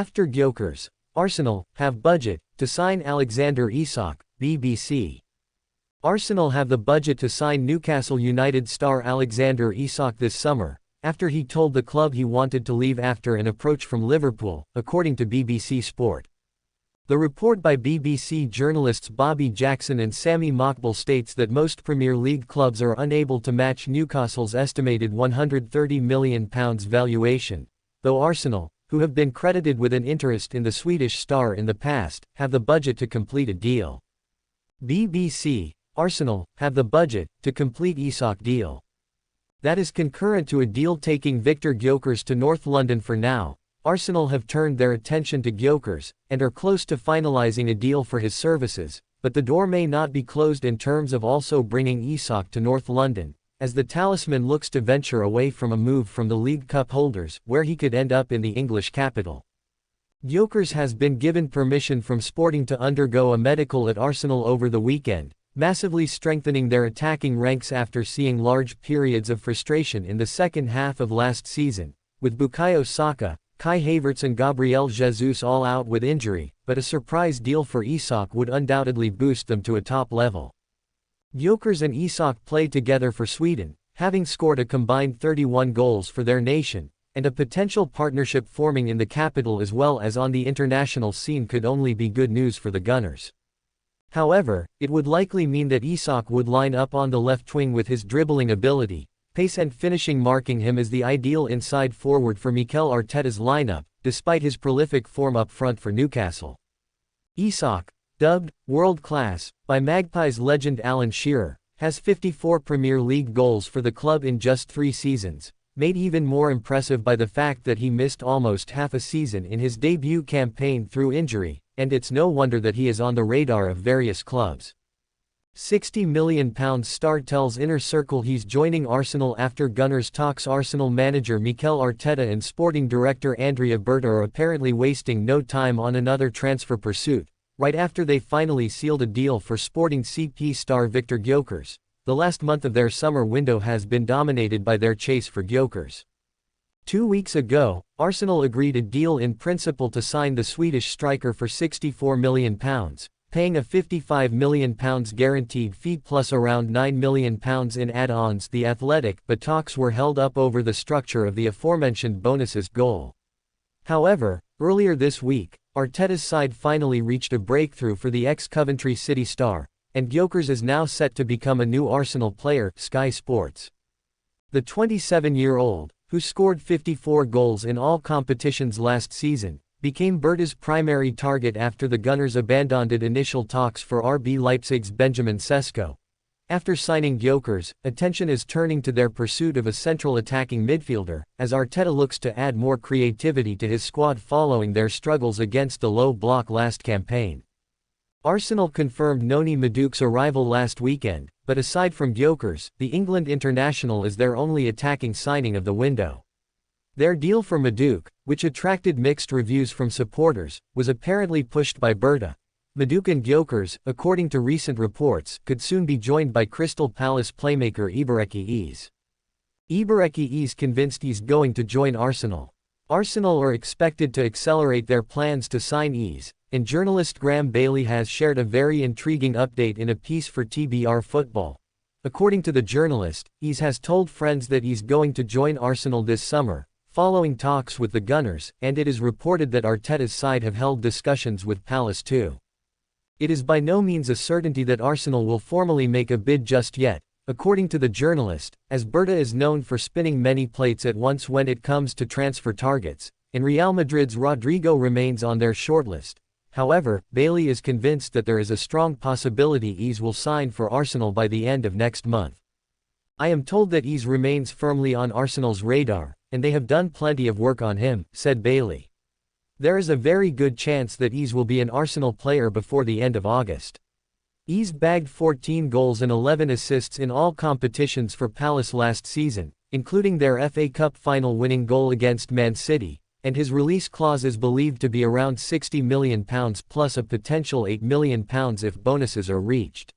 After Gyokeres, Arsenal have budget to sign Alexander Isak, BBC. Arsenal have the budget to sign Newcastle United star Alexander Isak this summer, after he told the club he wanted to leave after an approach from Liverpool, according to BBC Sport. The report by BBC journalists Bobby Jackson and Sammy Mokbel states that most Premier League clubs are unable to match Newcastle's estimated £130 million valuation, though Arsenal, who have been credited with an interest in the Swedish star in the past, have the budget to complete a deal. BBC, Arsenal, have the budget to complete Isak deal. That is concurrent to a deal taking Viktor Gyokeres to North London for now. Arsenal have turned their attention to Gyokeres, and are close to finalising a deal for his services, but the door may not be closed in terms of also bringing Isak to North London, as the talisman looks to venture away from a move from the League Cup holders, where he could end up in the English capital. Gyokeres has been given permission from Sporting to undergo a medical at Arsenal over the weekend, massively strengthening their attacking ranks after seeing large periods of frustration in the second half of last season, with Bukayo Saka, Kai Havertz and Gabriel Jesus all out with injury, but a surprise deal for Isak would undoubtedly boost them to a top level. Gyokeres and Isak played together for Sweden, having scored a combined 31 goals for their nation, and a potential partnership forming in the capital as well as on the international scene could only be good news for the Gunners. However, it would likely mean that Isak would line up on the left wing with his dribbling ability, pace and finishing marking him as the ideal inside forward for Mikel Arteta's lineup, despite his prolific form up front for Newcastle. Isak, dubbed world-class by Magpies legend Alan Shearer, has 54 Premier League goals for the club in just 3 seasons, made even more impressive by the fact that he missed almost half a season in his debut campaign through injury, and it's no wonder that he is on the radar of various clubs. £60 million star tells Inner Circle he's joining Arsenal after Gunners talks. Arsenal manager Mikel Arteta and sporting director Andrea Berta are apparently wasting no time on another transfer pursuit, right after they finally sealed a deal for Sporting CP star Viktor Gyokeres. The last month of their summer window has been dominated by their chase for Gyokeres. 2 weeks ago, Arsenal agreed a deal in principle to sign the Swedish striker for £64 million, paying a £55 million guaranteed fee plus around £9 million in add-ons. The Athletic, but talks were held up over the structure of the aforementioned bonuses goal. However, earlier this week, Arteta's side finally reached a breakthrough for the ex-Coventry City star, and Gyokeres is now set to become a new Arsenal player, Sky Sports. The 27-year-old, who scored 54 goals in all competitions last season, became Berta's primary target after the Gunners abandoned initial talks for RB Leipzig's Benjamin Sesko. After signing Gyokeres, attention is turning to their pursuit of a central attacking midfielder, as Arteta looks to add more creativity to his squad following their struggles against the low block last campaign. Arsenal confirmed Noni Maduek's arrival last weekend, but aside from Gyokeres, the England international is their only attacking signing of the window. Their deal for Maduek, which attracted mixed reviews from supporters, was apparently pushed by Berta. Maduek and Gyokeres, according to recent reports, could soon be joined by Crystal Palace playmaker Gyokeres. Gyokeres is convinced he's going to join Arsenal. Arsenal are expected to accelerate their plans to sign Gyokeres, and journalist Graham Bailey has shared a very intriguing update in a piece for TBR Football. According to the journalist, Gyokeres has told friends that he's going to join Arsenal this summer, following talks with the Gunners, and it is reported that Arteta's side have held discussions with Palace too. It is by no means a certainty that Arsenal will formally make a bid just yet, according to the journalist, as Berta is known for spinning many plates at once when it comes to transfer targets, and Real Madrid's Rodrigo remains on their shortlist. However, Bailey is convinced that there is a strong possibility Gyokeres will sign for Arsenal by the end of next month. I am told that Gyokeres remains firmly on Arsenal's radar, and they have done plenty of work on him, said Bailey. There is a very good chance that Gyokeres will be an Arsenal player before the end of August. Gyokeres bagged 14 goals and 11 assists in all competitions for Palace last season, including their FA Cup final winning goal against Man City, and his release clause is believed to be around £60 million plus a potential £8 million if bonuses are reached.